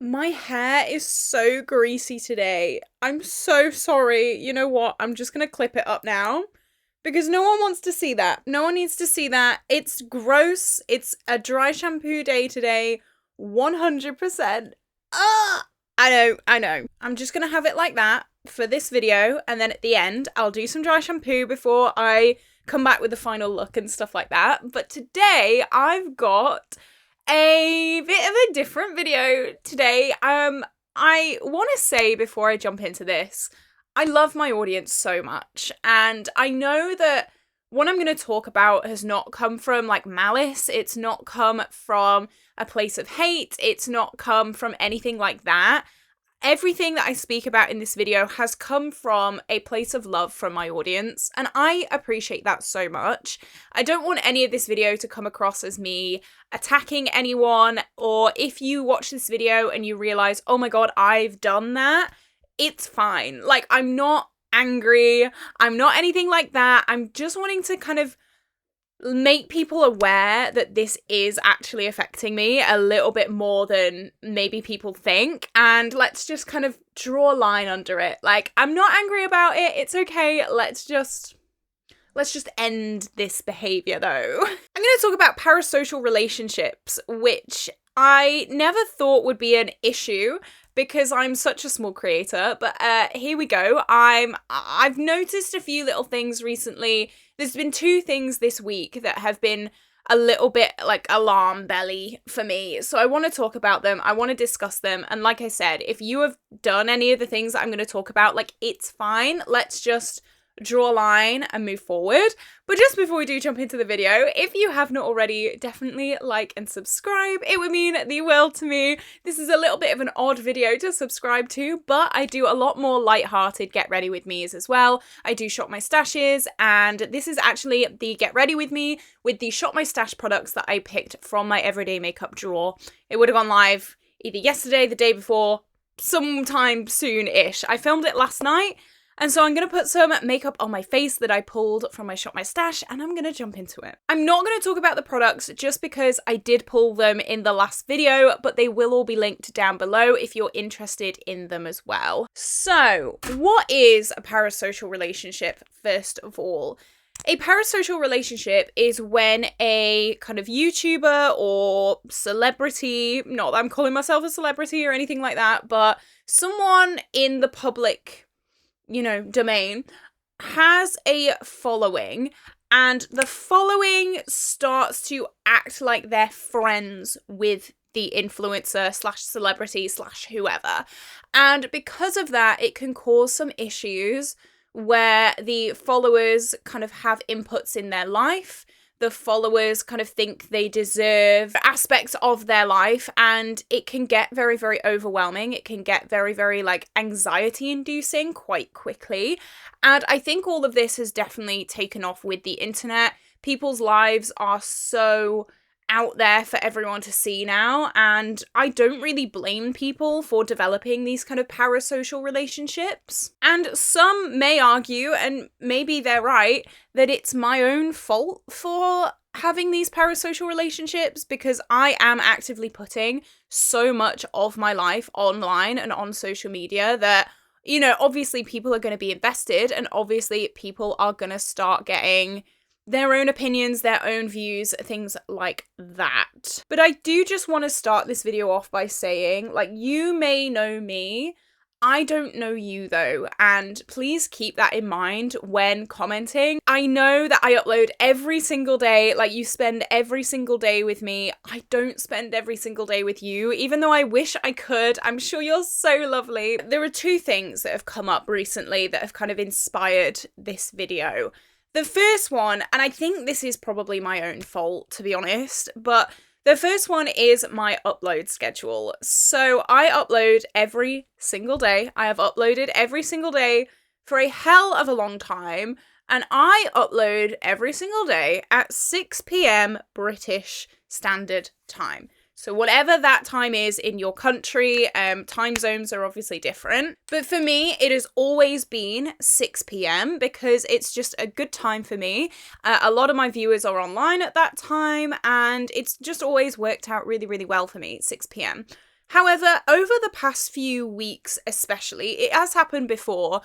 My hair is so greasy today. I'm so sorry. You know what? I'm just gonna clip it up now because no one wants to see that. No one needs to see that. It's gross. It's a dry shampoo day today. 100%. Ah! I know, I know. I'm just gonna have it like that for this video, and then at the end, I'll do some dry shampoo before I come back with the final look and stuff like that. But today, I've got a bit of a different video today. I want to say before I jump into this, I love my audience so much, and I know that what I'm going to talk about has not come from like malice. It's not come from a place of hate. It's not come from anything like that. Everything that I speak about in this video has come from a place of love from my audience, and I appreciate that so much. I don't want any of this video to come across as me attacking anyone, or if you watch this video and you realize, oh my god, I've done that, it's fine. Like, I'm not angry, I'm not anything like that. I'm just wanting to kind of make people aware that this is actually affecting me a little bit more than maybe people think, and let's just kind of draw a line under it. Like, I'm not angry about it, it's okay, let's just end this behavior though. I'm going to talk about parasocial relationships, which I never thought would be an issue because I'm such a small creator, but here we go. I've noticed a few little things recently. There's been two things this week that have been a little bit like alarm belly for me. So I want to talk about them. I want to discuss them. And like I said, if you have done any of the things that I'm going to talk about, like, it's fine. Let's just draw a line and move forward. But just before we do jump into the video, if you have not already, definitely like and subscribe. It would mean the world to me. This is a little bit of an odd video to subscribe to, but I do a lot more light-hearted get ready with me's as well. I do shop my stashes, and this is actually the get ready with me with the shop my stash products that I picked from my everyday makeup drawer. It would have gone live either yesterday, the day before, sometime soon-ish. I filmed it last night. And so I'm going to put some makeup on my face that I pulled from my Shop My Stash, and I'm going to jump into it. I'm not going to talk about the products just because I did pull them in the last video, but they will all be linked down below if you're interested in them as well. So, what is a parasocial relationship, first of all? A parasocial relationship is when a kind of YouTuber or celebrity, not that I'm calling myself a celebrity or anything like that, but someone in the public domain, has a following, and the following starts to act like they're friends with the influencer slash celebrity slash whoever. And because of that, it can cause some issues where the followers kind of have inputs in their life. The followers kind of think they deserve aspects of their life, and it can get very, very overwhelming. It can get very, very like anxiety inducing quite quickly. And I think all of this has definitely taken off with the internet. People's lives are so out there for everyone to see now, and I don't really blame people for developing these kind of parasocial relationships. And some may argue, and maybe they're right, that it's my own fault for having these parasocial relationships because I am actively putting so much of my life online and on social media that, obviously people are going to be invested, and obviously people are going to start getting their own opinions, their own views, things like that. But I do just want to start this video off by saying, like, you may know me, I don't know you though, and please keep that in mind when commenting. I know that I upload every single day, like you spend every single day with me. I don't spend every single day with you, even though I wish I could. I'm sure you're so lovely. There are two things that have come up recently that have kind of inspired this video. The first one, and I think this is probably my own fault, to be honest, but the first one is my upload schedule. So I upload every single day. I have uploaded every single day for a hell of a long time, and I upload every single day at 6 p.m. British Standard Time. So whatever that time is in your country, time zones are obviously different. But for me, it has always been 6 p.m. because it's just a good time for me. A lot of my viewers are online at that time, and it's just always worked out really, really well for me, 6 p.m. However, over the past few weeks especially, it has happened before,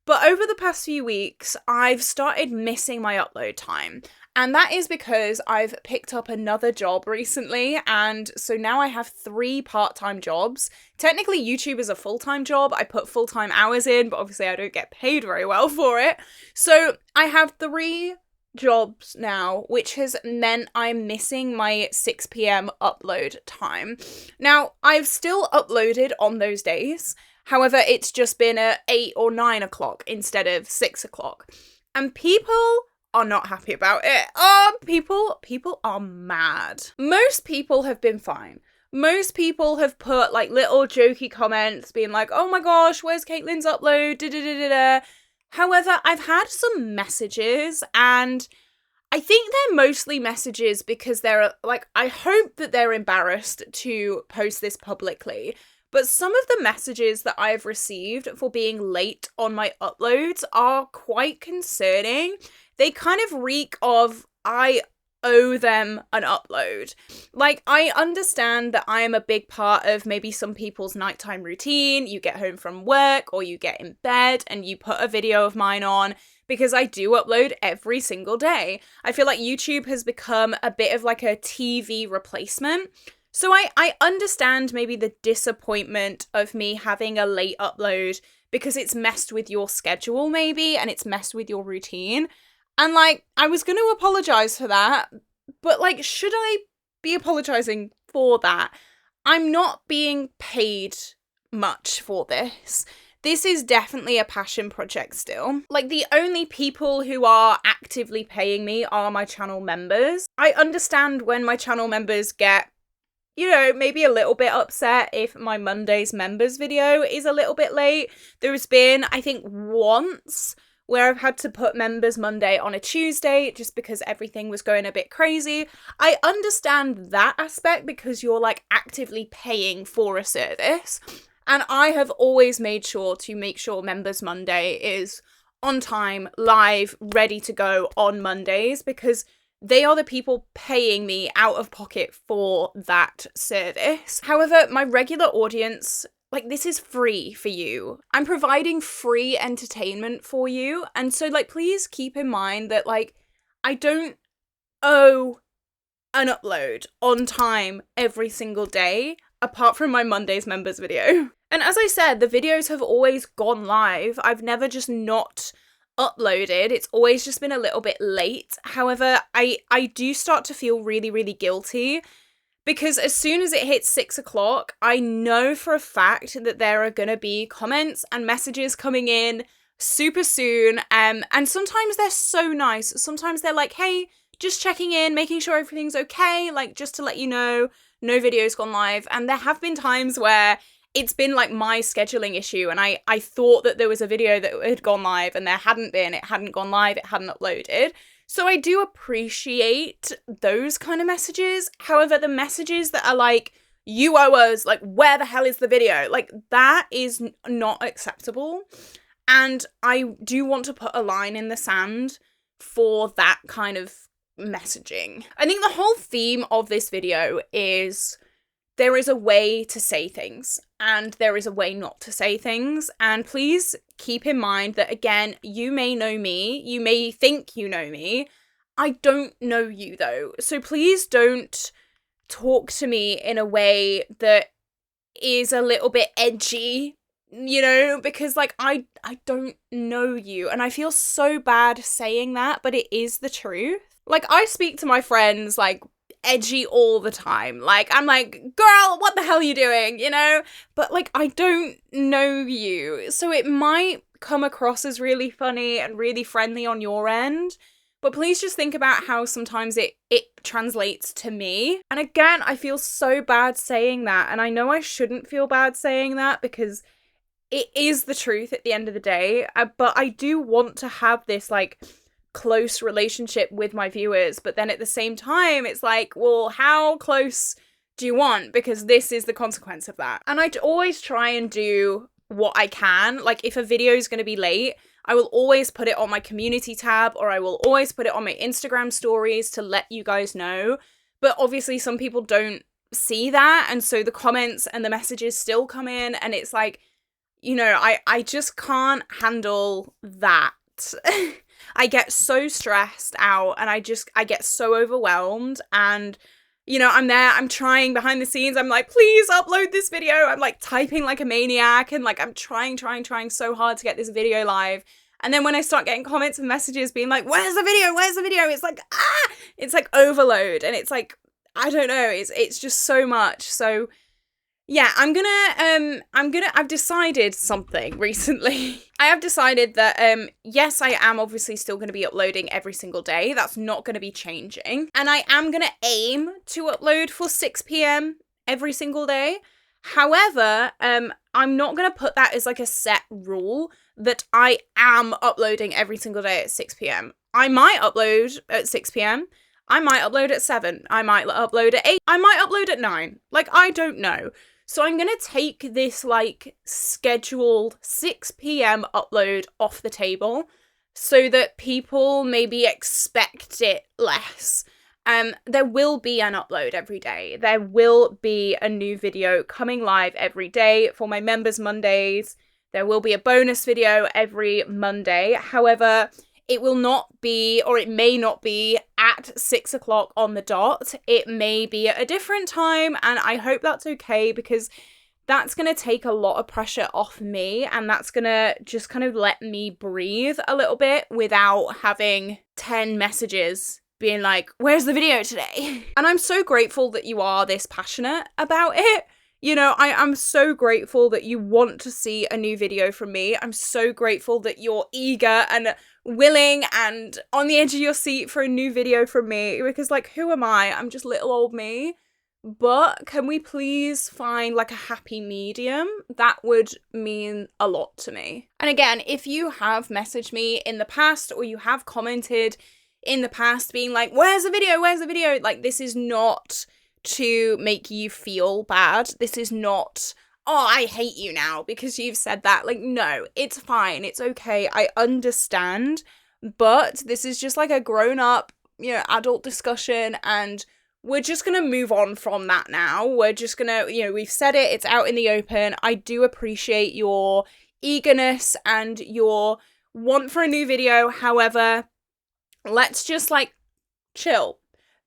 but over the past few weeks, I've started missing my upload time. And that is because I've picked up another job recently, and so now I have 3 part-time jobs. Technically, YouTube is a full-time job. I put full-time hours in, but obviously I don't get paid very well for it. So I have 3 jobs now, which has meant I'm missing my 6 p.m. upload time. Now, I've still uploaded on those days. However, it's just been at 8 or 9 o'clock instead of 6 o'clock. And people are not happy about it. People are mad. Most people have been fine. Most people have put like little jokey comments being like, oh my gosh, where's Caitlin's upload? Da-da-da-da-da. However, I've had some messages, and I think they're mostly messages because they're like, I hope that they're embarrassed to post this publicly. But some of the messages that I've received for being late on my uploads are quite concerning. They kind of reek of, I owe them an upload. Like, I understand that I am a big part of maybe some people's nighttime routine. You get home from work or you get in bed and you put a video of mine on, because I do upload every single day. I feel like YouTube has become a bit of like a TV replacement. So I understand maybe the disappointment of me having a late upload because it's messed with your schedule maybe, and it's messed with your routine. And like, I was going to apologize for that, but like, should I be apologizing for that? I'm not being paid much for this. This is definitely a passion project still. Like, the only people who are actively paying me are my channel members. I understand when my channel members get, you know, maybe a little bit upset if my Monday's members video is a little bit late. There's been, I think, once where I've had to put Members Monday on a Tuesday just because everything was going a bit crazy. I understand that aspect because you're like actively paying for a service. And I have always made sure to make sure Members Monday is on time, live, ready to go on Mondays, because they are the people paying me out of pocket for that service. However, my regular audience, like, this is free for you. I'm providing free entertainment for you. And so, like, please keep in mind that, like, I don't owe an upload on time every single day, apart from my Monday's members video. And as I said, the videos have always gone live. I've never just not uploaded. It's always just been a little bit late. However, I do start to feel really, really guilty, because as soon as it hits 6 o'clock, I know for a fact that there are going to be comments and messages coming in super soon. And sometimes they're so nice. Sometimes they're like, hey, just checking in, making sure everything's okay. Like, just to let you know, no video's gone live. And there have been times where it's been like my scheduling issue, and I thought that there was a video that had gone live and there hadn't been, it hadn't gone live, it hadn't uploaded. So I do appreciate those kind of messages. However, the messages that are like, you owe us, like, where the hell is the video? Like, that is not acceptable. And I do want to put a line in the sand for that kind of messaging. I think the whole theme of this video is there is a way to say things and there is a way not to say things. And please keep in mind that, again, you may know me, you may think you know me. I don't know you though. So please don't talk to me in a way that is a little bit edgy, you know, because like I don't know you, and I feel so bad saying that, but it is the truth. Like, I speak to my friends like edgy all the time. Like, I'm like, girl, what the hell are you doing, you know? But like, I don't know you, so it might come across as really funny and really friendly on your end, but please just think about how sometimes it translates to me. And again, I feel so bad saying that, and I know I shouldn't feel bad saying that because it is the truth at the end of the day, but I do want to have this like close relationship with my viewers, but then at the same time it's like, well, how close do you want? Because this is the consequence of that. And I always try and do what I can. Like, if a video is going to be late, I will always put it on my community tab, or I will always put it on my Instagram stories to let you guys know. But obviously some people don't see that, and so the comments and the messages still come in, and it's like, you know, I just can't handle that. I get so stressed out, and I get so overwhelmed, and you know, I'm trying behind the scenes, I'm like, please upload this video, I'm like typing like a maniac, and like I'm trying so hard to get this video live. And then when I start getting comments and messages being like, where's the video, it's like, it's like overload, and it's like, I don't know, it's just so much. So yeah, I've decided something recently. I have decided that, yes, I am obviously still going to be uploading every single day. That's not going to be changing. And I am going to aim to upload for 6 p.m. every single day. However, I'm not going to put that as like a set rule that I am uploading every single day at 6 p.m. I might upload at 6 p.m. I might upload at 7. I might upload at 8. I might upload at 9. Like, I don't know. So I'm going to take this, like, scheduled 6 p.m. upload off the table so that people maybe expect it less. There will be an upload every day. There will be a new video coming live every day for my members Mondays. There will be a bonus video every Monday. However, it will not be, or it may not be, at 6 o'clock on the dot. It may be at a different time, and I hope that's okay, because that's going to take a lot of pressure off me, and that's going to just kind of let me breathe a little bit without having 10 messages being like, where's the video today? And I'm so grateful that you are this passionate about it. You know, I'm so grateful that you want to see a new video from me. I'm so grateful that you're eager and willing and on the edge of your seat for a new video from me, because like, who am I? I'm just little old me. But can we please find like a happy medium? That would mean a lot to me. And again, if you have messaged me in the past, or you have commented in the past being like, where's the video? Where's the video? Like, this is not to make you feel bad. This is not, oh, I hate you now because you've said that. Like, no, it's fine. It's okay. I understand. But this is just like a grown up, you know, adult discussion, and we're just going to move on from that now. We're just going to, you know, we've said it. It's out in the open. I do appreciate your eagerness and your want for a new video. However, let's just like chill.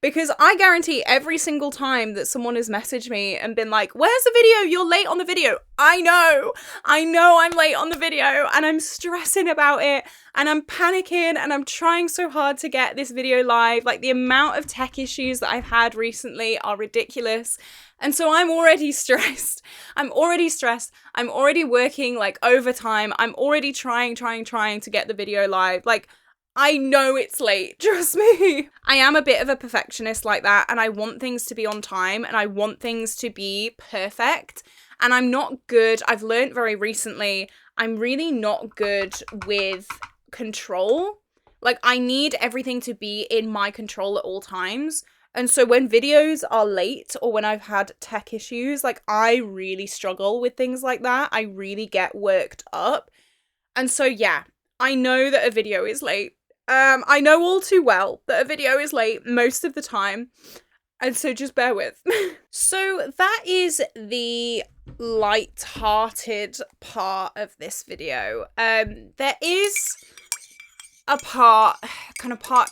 Because I guarantee every single time that someone has messaged me and been like, where's the video? You're late on the video. I know I'm late on the video, and I'm stressing about it, and I'm panicking, and I'm trying so hard to get this video live. Like, the amount of tech issues that I've had recently are ridiculous. And so I'm already stressed. I'm already working like overtime. I'm already trying to get the video live. Like, I know it's late, trust me. I am a bit of a perfectionist like that, and I want things to be on time, and I want things to be perfect, and I'm not good. I've learned very recently, I'm really not good with control. Like, I need everything to be in my control at all times, and so when videos are late, or when I've had tech issues, like, I really struggle with things like that. I really get worked up, and so yeah, I know that a video is late. I know all too well that a video is late most of the time, and so just bear with. So that is the light-hearted part of this video. There is a part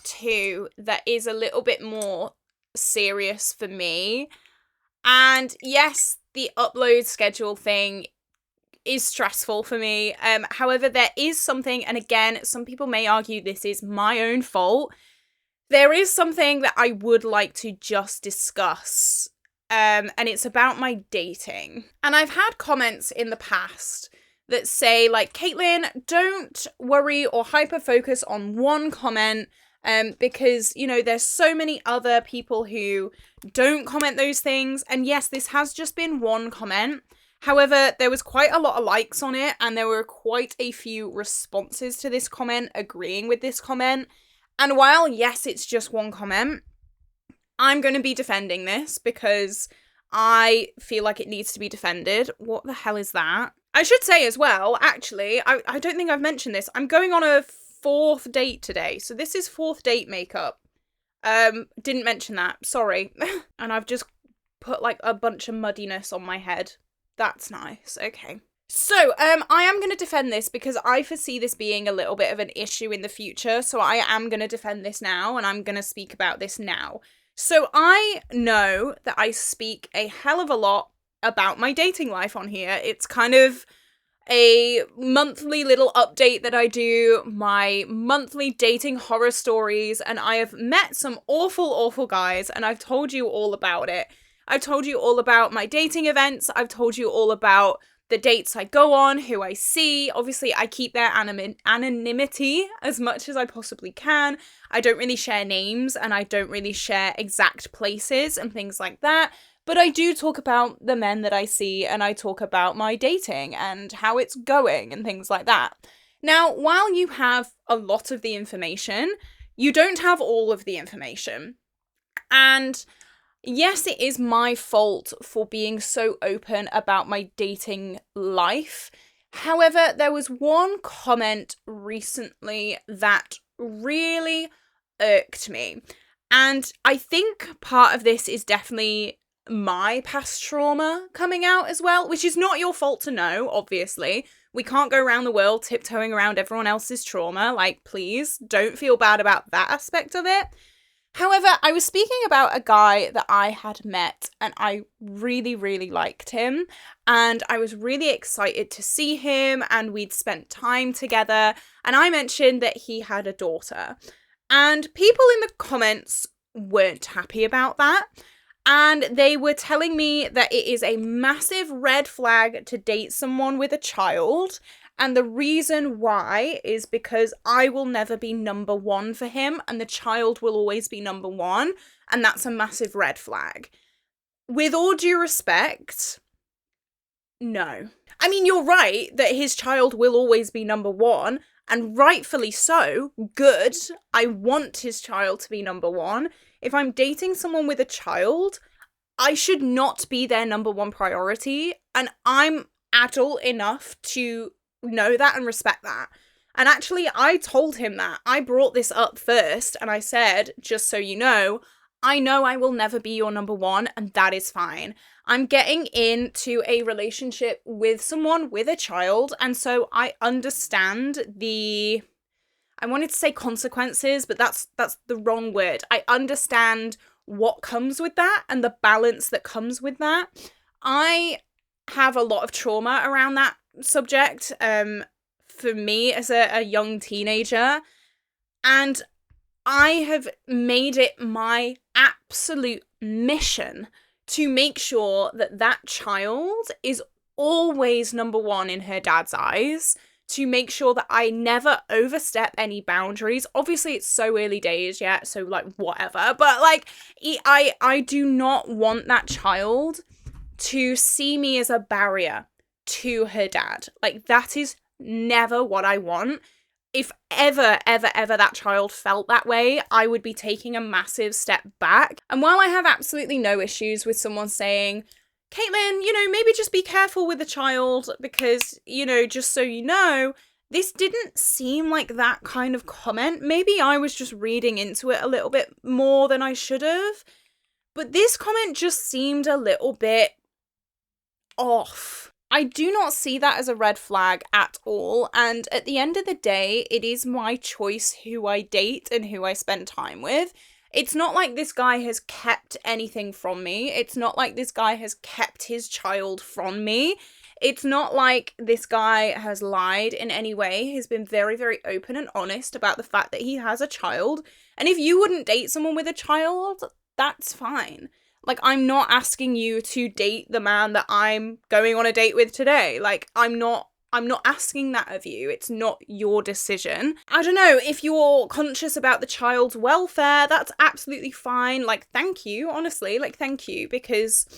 2, that is a little bit more serious for me. And yes, the upload schedule thing is stressful for me. However, there is something, and again, some people may argue this is my own fault. There is something that I would like to just discuss, and it's about my dating. And I've had comments in the past that say, like, Caitlin, don't worry or hyper-focus on one comment, because, you know, there's so many other people who don't comment those things. And yes, this has just been one comment. However, there was quite a lot of likes on it, and there were quite a few responses to this comment agreeing with this comment. And while, yes, it's just one comment, I'm going to be defending this because I feel like it needs to be defended. What the hell is that? I should say as well, actually, I don't think I've mentioned this. I'm going on a 4th date today. So this is 4th date makeup. Didn't mention that. Sorry. And I've just put like a bunch of muddiness on my head. That's nice. Okay. So, I am going to defend this because I foresee this being a little bit of an issue in the future. So I am going to defend this now, and I'm going to speak about this now. So I know that I speak a hell of a lot about my dating life on here. It's kind of a monthly little update that I do, my monthly dating horror stories, and I have met some awful guys, and I've told you all about it. I've told you all about my dating events. I've told you all about the dates I go on, who I see. Obviously, I keep their anonymity as much as I possibly can. I don't really share names, and I don't really share exact places and things like that. But I do talk about the men that I see, and I talk about my dating and how it's going and things like that. Now, while you have a lot of the information, you don't have all of the information. And yes, it is my fault for being so open about my dating life. However, there was one comment recently that really irked me. And I think part of this is definitely my past trauma coming out as well, which is not your fault to know, obviously. We can't go around the world tiptoeing around everyone else's trauma. Like, please, don't feel bad about that aspect of it. However, I was speaking about a guy that I had met, and I really liked him, and I was really excited to see him, and we'd spent time together, and I mentioned that he had a daughter. And people in the comments weren't happy about that. And they were telling me that it is a massive red flag to date someone with a child. And the reason why is because I will never be number one for him, and the child will always be number one. And that's a massive red flag. With all due respect, no. I mean, you're right that his child will always be number one, and rightfully so. Good. I want his child to be number one. If I'm dating someone with a child, I should not be their number one priority, and I'm adult enough to know that and respect that. And actually, I told him that. I brought this up first, and I said, just so you know I will never be your number one, and that is fine. I'm getting into a relationship with someone with a child, and so I understand I wanted to say consequences, but that's the wrong word. I understand what comes with that and the balance that comes with that. I have a lot of trauma around that subject, for me as a young teenager, and I have made it my absolute mission to make sure that that child is always number one in her dad's eyes, to make sure that I never overstep any boundaries. Obviously, it's so early days yet, so like whatever, but like I do not want that child to see me as a barrier to her dad. Like, that is never what I want. If ever that child felt that way, I would be taking a massive step back. And while I have absolutely no issues with someone saying, Caitlin, maybe just be careful with the child because, just so you know, this didn't seem like that kind of comment. Maybe I was just reading into it a little bit more than I should have. But this comment just seemed a little bit off. I do not see that as a red flag at all, and at the end of the day, it is my choice who I date and who I spend time with. It's not like this guy has kept anything from me. It's not like this guy has kept his child from me. It's not like this guy has lied in any way. He's been very, very open and honest about the fact that he has a child, and if you wouldn't date someone with a child, that's fine. Like, I'm not asking you to date the man that I'm going on a date with today. Like, I'm not asking that of you. It's not your decision. I don't know, if you're conscious about the child's welfare, that's absolutely fine. Like, thank you, honestly. Like, thank you, because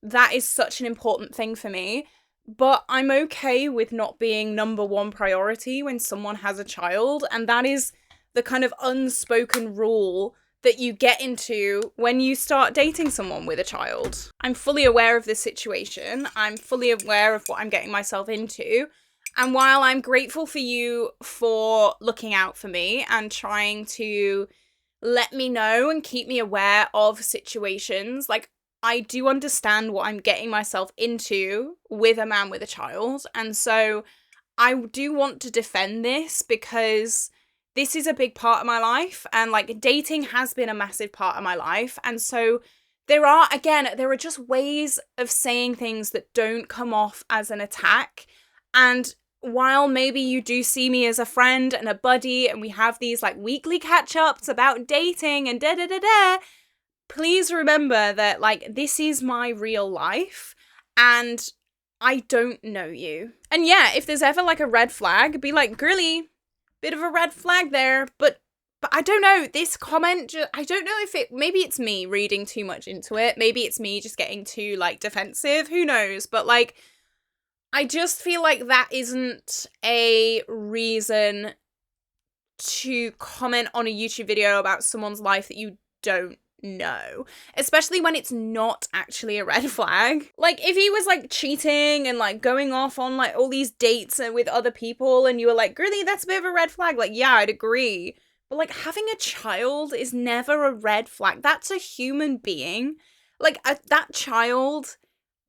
that is such an important thing for me. But I'm okay with not being number one priority when someone has a child. And that is the kind of unspoken rule that you get into when you start dating someone with a child. I'm fully aware of this situation. I'm fully aware of what I'm getting myself into. And while I'm grateful for you for looking out for me and trying to let me know and keep me aware of situations, like, I do understand what I'm getting myself into with a man with a child. And so I do want to defend this because this is a big part of my life, and like dating has been a massive part of my life. And so there are just ways of saying things that don't come off as an attack. And while maybe you do see me as a friend and a buddy and we have these like weekly catch-ups about dating and da-da-da-da, please remember that like this is my real life and I don't know you. And yeah, if there's ever like a red flag, be like, girly, bit of a red flag there, but I don't know, this comment, I don't know if maybe it's me reading too much into it, maybe it's me just getting too like defensive, who knows, but like, I just feel like that isn't a reason to comment on a YouTube video about someone's life that you don't know, especially when it's not actually a red flag. Like, if he was like cheating and like going off on like all these dates with other people and you were like, really, that's a bit of a red flag, like, yeah, I'd agree. But like, having a child is never a red flag. That's a human being. Like, that child,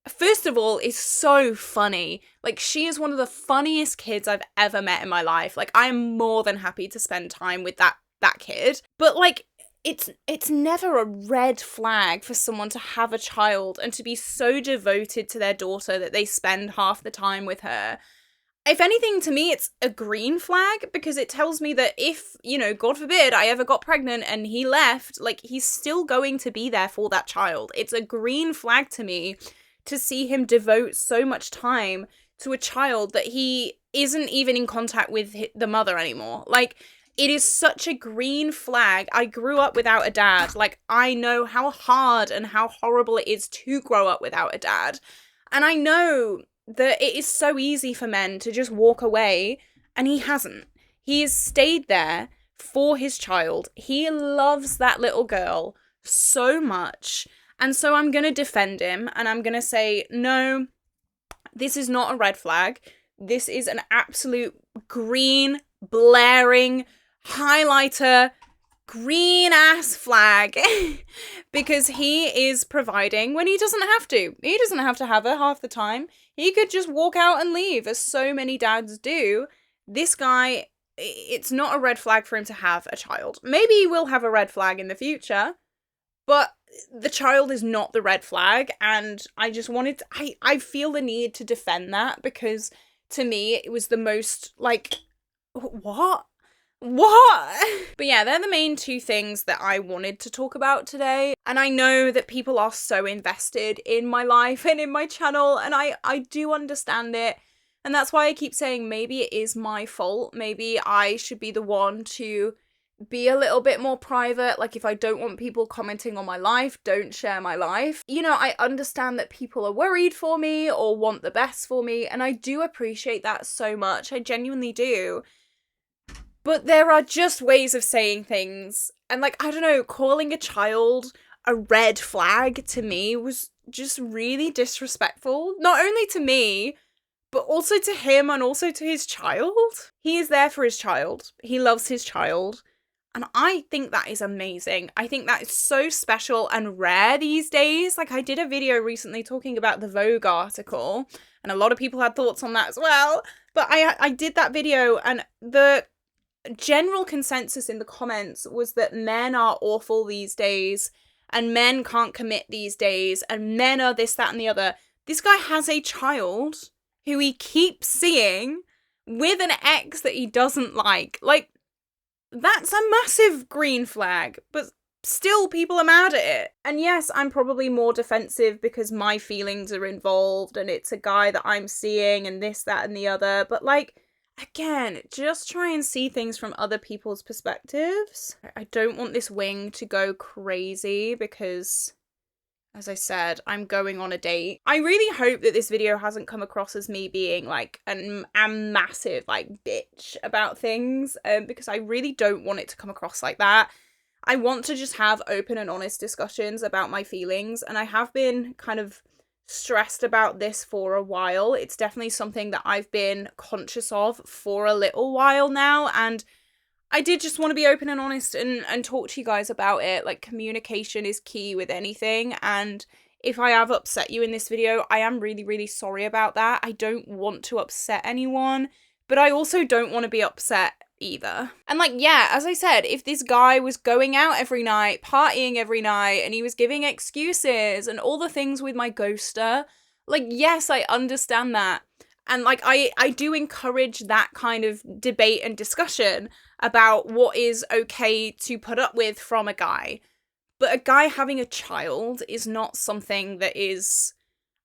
first of all, is so funny. Like, she is one of the funniest kids I've ever met in my life. Like, I am more than happy to spend time with that kid. But like, it's never a red flag for someone to have a child and to be so devoted to their daughter that they spend half the time with her. If anything, to me, it's a green flag, because it tells me that if, you know, God forbid I ever got pregnant and he left, like, he's still going to be there for that child. It's a green flag to me to see him devote so much time to a child that he isn't even in contact with the mother anymore. Like, it is such a green flag. I grew up without a dad. Like, I know how hard and how horrible it is to grow up without a dad. And I know that it is so easy for men to just walk away, and he hasn't. He has stayed there for his child. He loves that little girl so much. And so I'm going to defend him, and I'm going to say, no, this is not a red flag. This is an absolute green, blaring, highlighter, green ass flag. Because he is providing when he doesn't have to. He doesn't have to have her half the time. He could just walk out and leave, as so many dads do. This guy, it's not a red flag for him to have a child. Maybe he will have a red flag in the future, but the child is not the red flag. And I just wanted to, I feel the need to defend that, because to me it was the most like, what? But yeah, they're the main two things that I wanted to talk about today. And I know that people are so invested in my life and in my channel, and I do understand it. And that's why I keep saying maybe it is my fault. Maybe I should be the one to be a little bit more private. Like, if I don't want people commenting on my life, don't share my life. You know, I understand that people are worried for me or want the best for me, and I do appreciate that so much. I genuinely do. But there are just ways of saying things. And like, I don't know, calling a child a red flag to me was just really disrespectful. Not only to me, but also to him and also to his child. He is there for his child. He loves his child. And I think that is amazing. I think that is so special and rare these days. Like, I did a video recently talking about the Vogue article, and a lot of people had thoughts on that as well. But I did that video, and the general consensus in the comments was that men are awful these days, and men can't commit these days, and men are this, that, and the other. This guy has a child who he keeps seeing with an ex that he doesn't like. Like, that's a massive green flag, but still people are mad at it. And yes, I'm probably more defensive because my feelings are involved and it's a guy that I'm seeing and this, that, and the other. But like, again, just try and see things from other people's perspectives. I don't want this wing to go crazy because, as I said, I'm going on a date. I really hope that this video hasn't come across as me being like a massive like bitch about things, because I really don't want it to come across like that. I want to just have open and honest discussions about my feelings, and I have been kind of stressed about this for a while. It's definitely something that I've been conscious of for a little while now, and I did just want to be open and honest and talk to you guys about it. Like, communication is key with anything, and if I have upset you in this video, I am really, really sorry about that. I don't want to upset anyone, but I also don't want to be upset either. And like, yeah, as I said, if this guy was going out every night, partying every night, and he was giving excuses and all the things with my ghoster, like, yes, I understand that. And like, I do encourage that kind of debate and discussion about what is okay to put up with from a guy. But a guy having a child is not something that is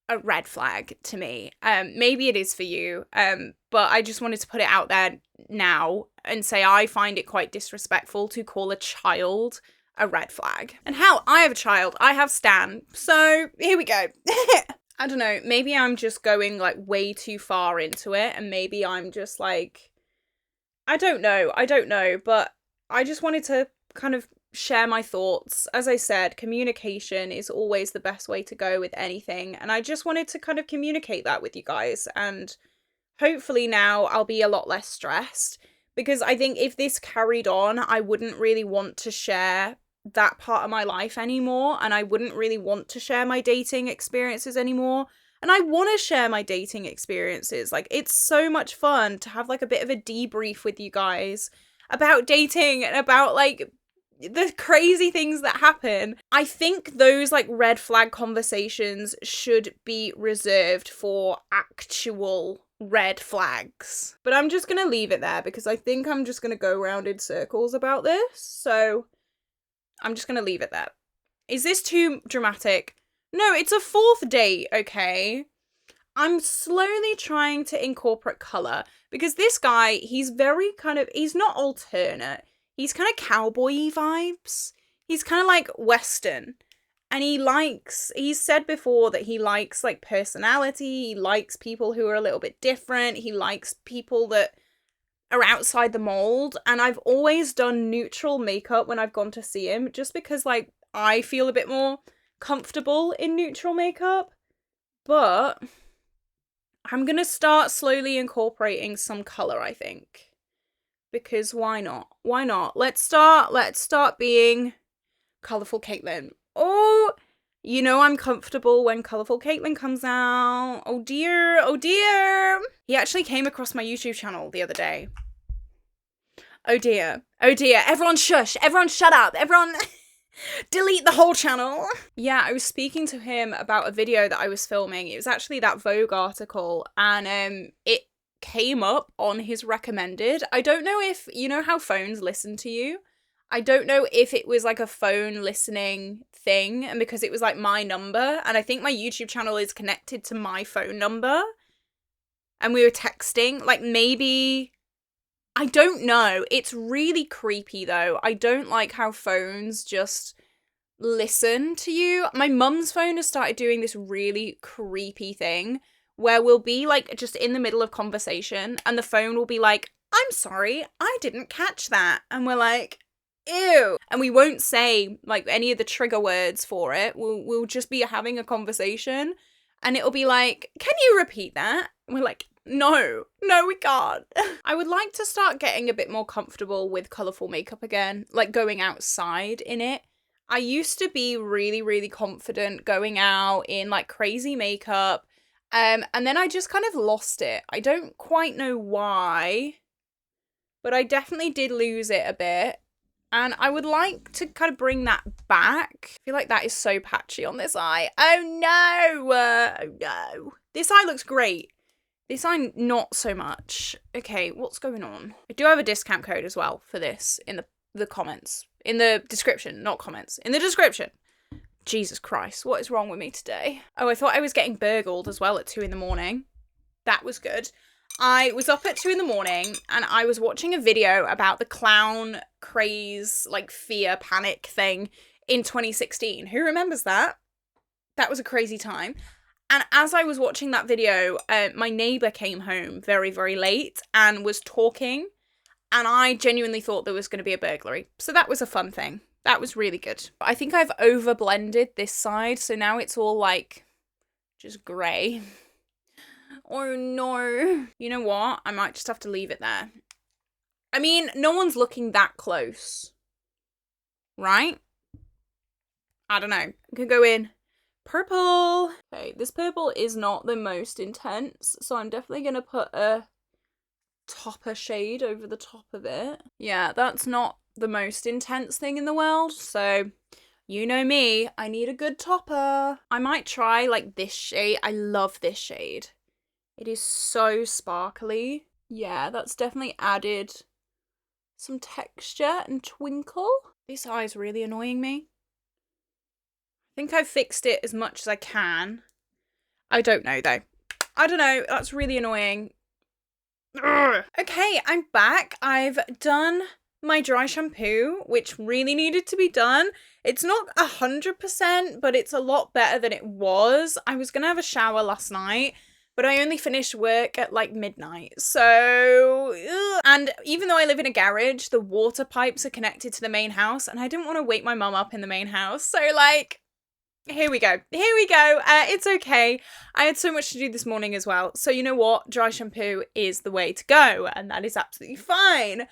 a red flag to me. Maybe it is for you, but I just wanted to put it out there now and say I find it quite disrespectful to call a child a red flag. And hell, I have a child. I have Stan. So here we go. I don't know. Maybe I'm just going like way too far into it, and maybe I'm just like, I don't know, but I just wanted to kind of share my thoughts. As I said, communication is always the best way to go with anything, and I just wanted to kind of communicate that with you guys, and hopefully now I'll be a lot less stressed, because I think if this carried on, I wouldn't really want to share that part of my life anymore, and I wouldn't really want to share my dating experiences anymore. And I want to share my dating experiences. Like, it's so much fun to have like a bit of a debrief with you guys about dating and about like the crazy things that happen. I think those like red flag conversations should be reserved for actual red flags. But I'm just gonna leave it there because I think I'm just gonna go around in circles about this. So I'm just gonna leave it there. Is this too dramatic? No, it's a 4th date, okay? I'm slowly trying to incorporate colour because this guy, he's very kind of, he's not alternate. He's kind of cowboy-y vibes. He's kind of like Western. And he's said before that he likes like personality. He likes people who are a little bit different. He likes people that are outside the mold. And I've always done neutral makeup when I've gone to see him, just because like I feel a bit more comfortable in neutral makeup. But I'm gonna start slowly incorporating some colour, I think. Because why not? Why not? Let's start being colourful Caitlin. Oh, you know I'm comfortable when colourful Caitlin comes out. Oh dear, oh dear. He actually came across my YouTube channel the other day. Oh dear, oh dear. Everyone shush, everyone shut up, everyone delete the whole channel. Yeah, I was speaking to him about a video that I was filming. It was actually that Vogue article, and it came up on his recommended. I don't know if, you know how phones listen to you? I don't know if it was like a phone listening thing, and because it was like my number, and I think my YouTube channel is connected to my phone number, and we were texting, like maybe, I don't know. It's really creepy though. I don't like how phones just listen to you. My mum's phone has started doing this really creepy thing where we'll be like just in the middle of conversation and the phone will be like, I'm sorry, I didn't catch that. And we're like, ew. And we won't say like any of the trigger words for it. We'll just be having a conversation and it'll be like, can you repeat that? And we're like, no, we can't. I would like to start getting a bit more comfortable with colourful makeup again, like going outside in it. I used to be really, really confident going out in like crazy makeup, and then I just kind of lost it. I don't quite know why, but I definitely did lose it a bit. And I would like to kind of bring that back. I feel like that is so patchy on this eye. Oh no! Oh no. This eye looks great. This eye, not so much. Okay, what's going on? I do have a discount code as well for this in the comments. In the description, not comments. In the description. Jesus Christ, what is wrong with me today? Oh, I thought I was getting burgled as well at 2 in the morning. That was good. I was up at 2 in the morning and I was watching a video about the clown craze, like fear, panic thing in 2016. Who remembers that? That was a crazy time. And as I was watching that video, my neighbour came home very, very late and was talking. And I genuinely thought there was going to be a burglary. So that was a fun thing. That was really good. I think I've over blended this side. So now it's all like just grey. Oh no. You know what? I might just have to leave it there. I mean, no one's looking that close. Right? I don't know. I could go in Purple. Okay, this purple is not the most intense, so I'm definitely gonna put a topper shade over the top of it. Yeah, that's not the most intense thing in the world, so you know me, I need a good topper. I might try like this shade. I love this shade. It is so sparkly. Yeah, that's definitely added some texture and twinkle. This eye is really annoying me. I think I've fixed it as much as I can. I don't know though. I don't know, that's really annoying. Ugh. Okay, I'm back. I've done my dry shampoo, which really needed to be done. It's not 100%, but it's a lot better than it was. I was gonna have a shower last night, but I only finished work at like midnight. So, and even though I live in a garage, the water pipes are connected to the main house, and I didn't want to wake my mum up in the main house. So like, here we go. Here we go. It's okay. I had so much to do this morning as well. So you know what? Dry shampoo is the way to go, and that is absolutely fine.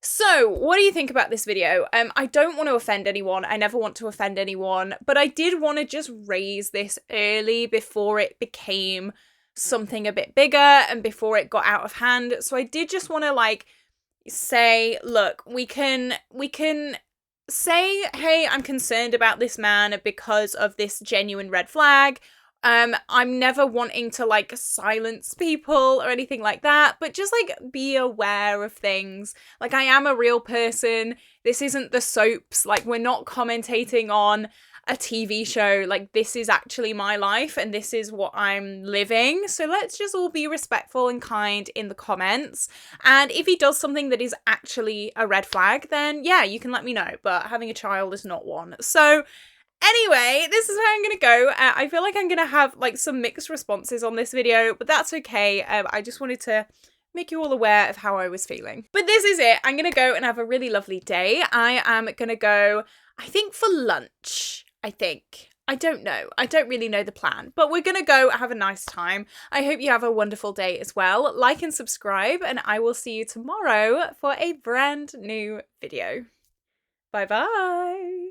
So, what do you think about this video? I don't want to offend anyone. I never want to offend anyone, but I did want to just raise this early before it became something a bit bigger and before it got out of hand. So I did just want to like say, look, we can say, hey, I'm concerned about this man because of this genuine red flag. I'm never wanting to like silence people or anything like that, but just like be aware of things. Like, I am a real person. This isn't the soaps. Like, we're not commentating on a TV show. Like, this is actually my life and this is what I'm living. So let's just all be respectful and kind in the comments. And if he does something that is actually a red flag, then yeah, you can let me know. But having a child is not one. So anyway, this is how I'm gonna go. I feel like I'm gonna have like some mixed responses on this video, but that's okay. I just wanted to make you all aware of how I was feeling. But this is it. I'm gonna go and have a really lovely day. I am gonna go, I think, for lunch. I think. I don't know. I don't really know the plan, but we're gonna go have a nice time. I hope you have a wonderful day as well. Like and subscribe, and I will see you tomorrow for a brand new video. Bye bye.